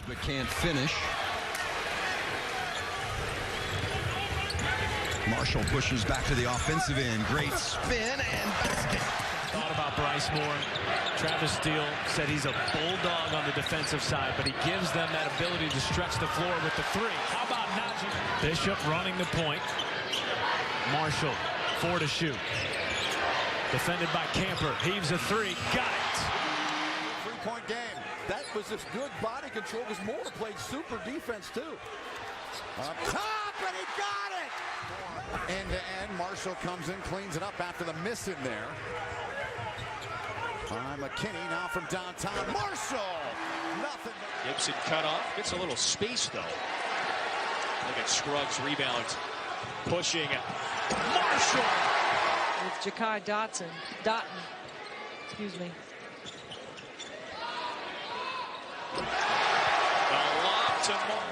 but can't finish. Marshall pushes back to the offensive end. Great spin and basket. Thought about Bryce Moore. Travis Steele said he's a bulldog on the defensive side, but he gives them that ability to stretch the floor with the three. How about Naji? Bishop running the point. Marshall, 4 to shoot. Defended by Camper. Heaves a three. Got it. 3-point game. That was just good body control because Moore played super defense too. Up top, and he got it! End to end, Marshall comes in, cleans it up after the miss in there. McKinney now from downtown. Marshall! Nothing. Gibson cut off. Gets a little space, though. Look at Scruggs rebound. Pushing. Marshall! With Jakai Dotton. Excuse me.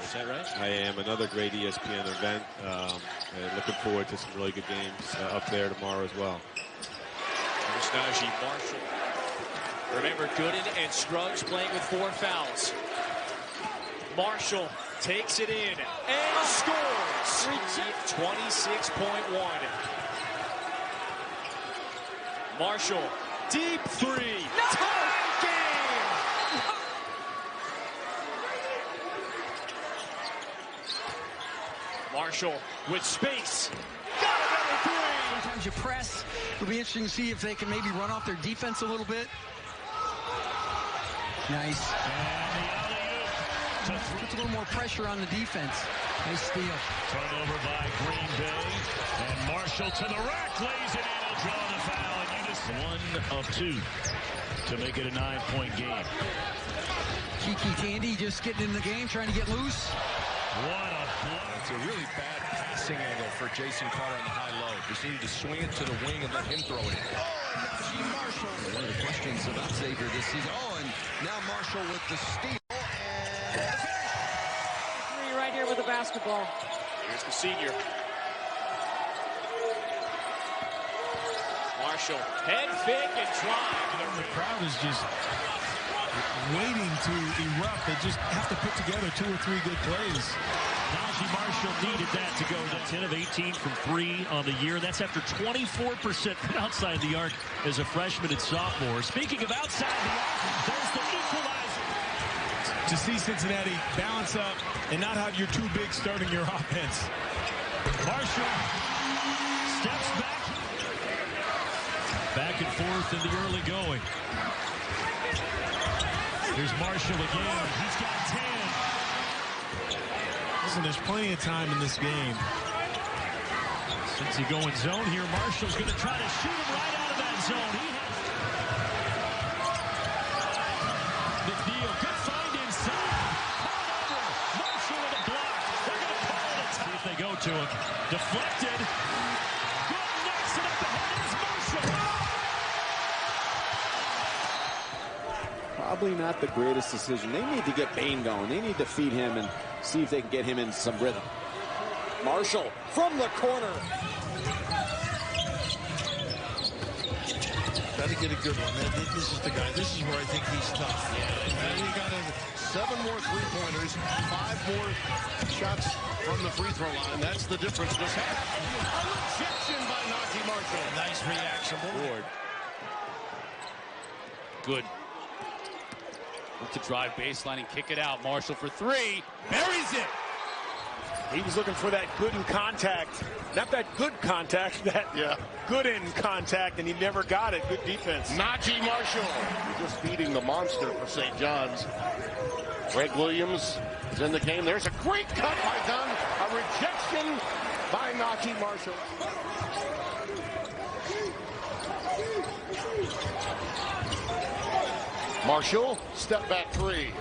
Is that right? I am. Another great ESPN event. And looking forward to some really good games up there tomorrow as well. There's Naji Marshall. Remember, Gooden and Scruggs playing with 4 fouls. Marshall takes it in and scores. 26.1. Marshall, deep three. Tie game. Marshall with space. Got another three. Sometimes you press. It'll be interesting to see if they can maybe run off their defense a little bit. Nice. And the puts a little more pressure on the defense. Nice steal. Turnover by Green Bay. And Marshall to the rack. Lays it in. He'll draw the foul. And Unison 1 of 2 to make it a 9-point game. Kiki Tandy just getting in the game, trying to get loose. What a blow. It's a really bad passing angle for Jason Carter on the high-low. Just needed to swing it to the wing and let him throw it in. Oh, and Naji Marshall. One of the questions about Xavier this season. Oh, and now Marshall with the steal. And Three right here with the basketball. Here's the senior. Marshall, head fake and drive. The crowd is just waiting to erupt. They just have to put together 2 or 3 good plays. Naji Marshall needed that to go to 10 of 18 from 3 on the year. That's after 24% outside the arc as a freshman and sophomore. Speaking of outside the arc, there's the equalizer. To see Cincinnati balance up and not have your 2 bigs starting your offense. Marshall steps back. Back and forth in the early going. Here's Marshall again. He's got 10. Listen, there's plenty of time in this game. Since he going zone here, Marshall's going to try to shoot him right out of that zone. McNeil, good find inside. Marshall with a block. They're going to call it. See if they go to him. Deflected. Good knocks it up the head. It's Marshall. Probably not the greatest decision. They need to get Bain going. They need to feed him and see if they can get him in some rhythm. Marshall from the corner. Got to get a good one. This is the guy. This is where I think he's tough. And he got 7 more three-pointers, 5 more shots from the free throw line. That's the difference. Just a rejection by Naji Marshall. Nice reaction. Board. Good. To drive baseline and kick it out. Marshall for 3. Buries it. He was looking for that good in contact. Not that good contact, that good in contact, and he never got it. Good defense. Naji Marshall. Just feeding the monster for St. John's. Greg Williams is in the game. There's a great cut by Dunn. A rejection by Naji Marshall. Marshall, step back 3.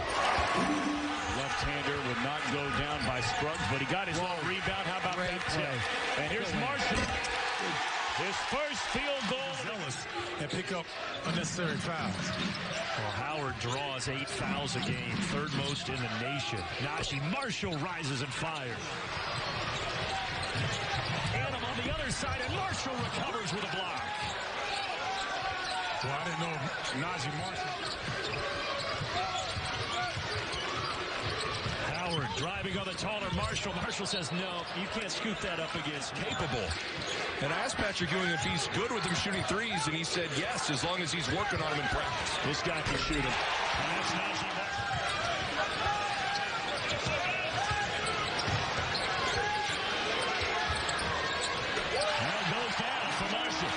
Left-hander would not go down by Scruggs, but he got his own rebound. How about that tip? And here's Marshall. His first field goal. Zealous and pick up unnecessary fouls. Well, Howard draws 8 fouls a game, 3rd most in the nation. Naji Marshall rises and fires. Adam on the other side, and Marshall recovers with a block. Well, I didn't know Naji Marshall. Driving on the taller Marshall. Marshall says, no, you can't scoop that up against me. Capable. And I asked Patrick Ewing if he's good with him shooting threes, and he said yes, as long as he's working on him in practice. This guy can shoot him. And that's Naji. That goes down for Marshall.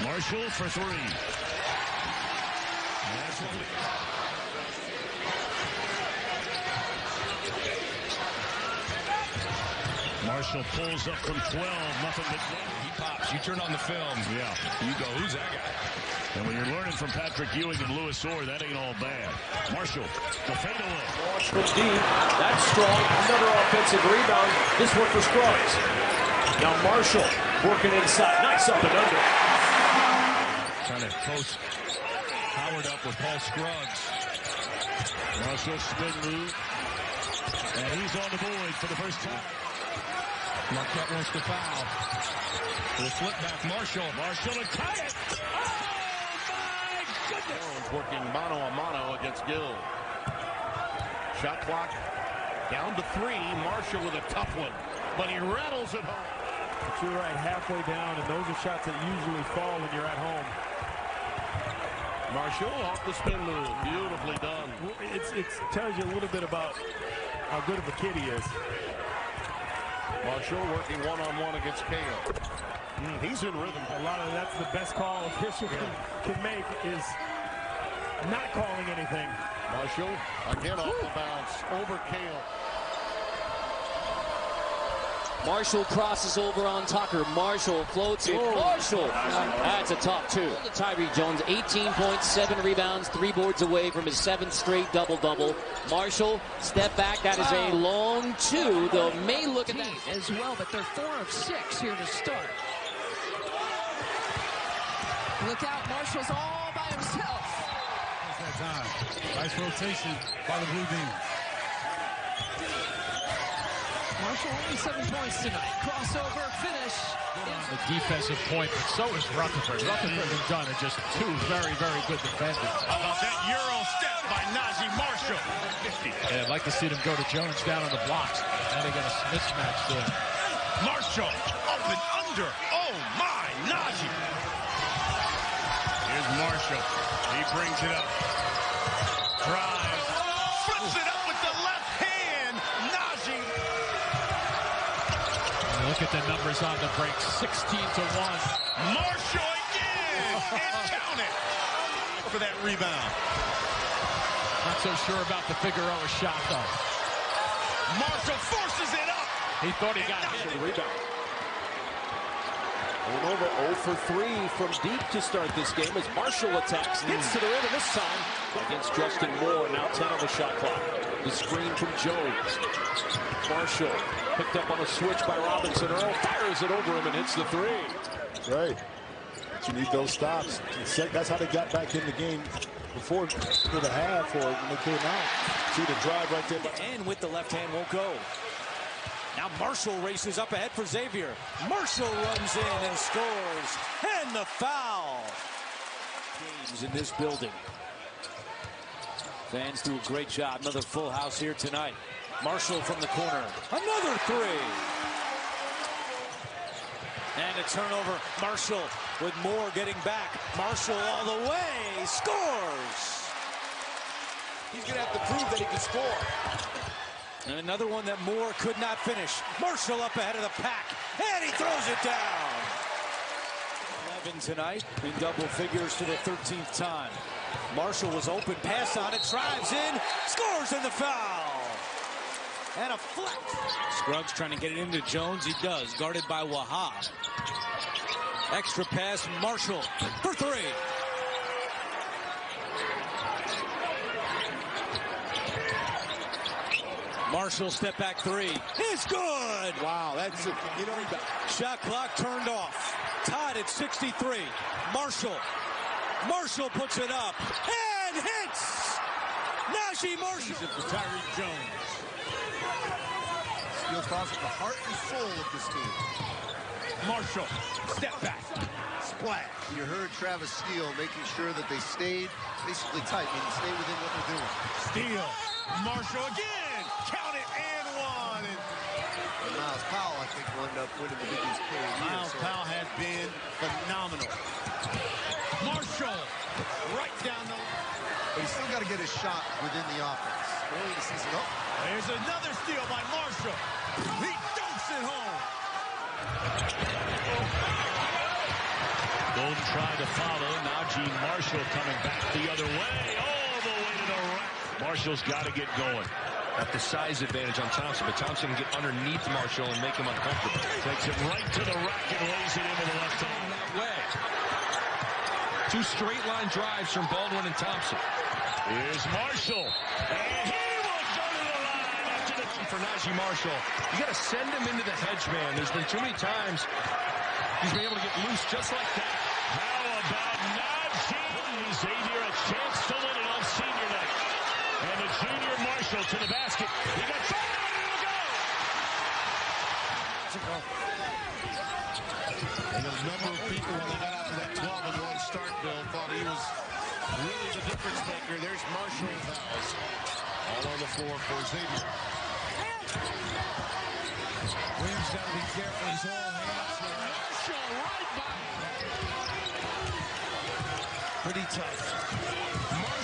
Marshall for three. That's what Marshall pulls up from 12. Nothing but he pops. You turn on the film. Yeah. You go, who's that guy? And when you're learning from Patrick Ewing and Louis Orr, that ain't all bad. Marshall, the fadeaway. Launch from deep. That's strong. Another offensive rebound. This one for Scruggs. Now Marshall working inside. Nice up and under. Trying to post Howard up with Paul Scruggs. Marshall spin move. And he's on the board for the first time. Marquette wants to foul. We'll flip back Marshall. Marshall to tie it. Oh, my goodness. Jones working mano-a-mano against Gill. Shot clock down to 3. Marshall with a tough one, but he rattles it home. But you're right, halfway down, and those are shots that usually fall when you're at home. Marshall off the spin move. Beautifully done. It tells you a little bit about how good of a kid he is. Marshall working one-on-one against Kale. He's in rhythm. A lot of that's the best call a official can make is not calling anything. Marshall again off the bounce over Kale. Marshall crosses over on Tucker. Marshall floats it. Marshall. That's a top two. Tyree Jones, 18.7 rebounds, 3 boards away from his 7th straight double-double. Marshall, step back. That is a long 2. They may look at that as well, but they're 4 of 6 here to start. Look out, Marshall's all by himself. That's that time. Nice rotation by the Blue Demons. Marshall only 7 points tonight. Crossover, finish. The defensive point, but so is Rutherford. Rutherford and Dunn are just 2 very, very good defenders. How about that Euro step by Naji Marshall? 50. Yeah, I'd like to see them go to Jones down on the blocks. Now they got a mismatch there. Marshall up and under. Oh my, Naji. Here's Marshall. He brings it up. Drives. Flips it up with the left hand. Naji. Look at the numbers on the break. 16-1. Marshall again. And count it. For that rebound. Not so sure about the Figueroa shot, though. Marshall forces it up. He thought he got hit. The rebound. Over 0 for 3 from deep to start this game as Marshall attacks. Hits to the rim, and this time against Justin Moore. Now 10 on the shot clock. The screen from Jones. Marshall picked up on a switch by Robinson. Earl fires it over him and hits the 3. Right. You need those stops. That's how they got back in the game before the half or when they came out. See the drive right there. And with the left hand won't go. Now Marshall races up ahead for Xavier. Marshall runs in and scores. And the foul. Games in this building. Fans do a great job. Another full house here tonight. Marshall from the corner. Another 3. And a turnover. Marshall with Moore getting back. Marshall all the way. Scores. He's going to have to prove that he can score. And another one that Moore could not finish. Marshall up ahead of the pack. And he throws it down. 11 tonight in double figures for the 13th time. Marshall was open. Pass on it. Drives in. Scores in the foul. And a flick. Scruggs trying to get it into Jones. He does. Guarded by Wahab. Extra pass. Marshall for 3. Marshall step back 3. It's good. Wow, that's it. You know, shot clock turned off. Tied at 63. Marshall puts it up and hits. Naji Marshall for Tyree Jones. Steals falls at the heart and soul of this team. Marshall, step back. Splash. You heard Travis Steele making sure that they stayed basically tight, meaning stay within what they're doing. Steele. Marshall again. Count it and one. And Miles Powell, I think, will end up winning the Big East Player of the Year. Miles Powell has been phenomenal. Marshall right down the line. But he's still got to get his shot within the offense. Early in the season, There's another steal by Marshall. He dunks it home. Golden tried to follow. Naji Marshall coming back the other way. All the way to the rack. Marshall's got to get going. Got the size advantage on Thompson, but Thompson can get underneath Marshall and make him uncomfortable. Takes it right to the rack and lays it into the left hand. That way. 2 straight line drives from Baldwin and Thompson. Here's Marshall. And he will go to the line after the... For Naji Marshall, you got to send him into the hedge, man. There's been too many times he's been able to get loose just like that. How about Naji? Xavier a chance to win it on senior night. And the junior Marshall to the basket. He got 5 and it'll go. And a number of people, when they got out to that 12-1 start, Bill, thought he was really the difference maker. There's Marshall fouls. All on the floor for Xavier. Williams got to be careful. He's all hands here. Marshall right by. Pretty tough.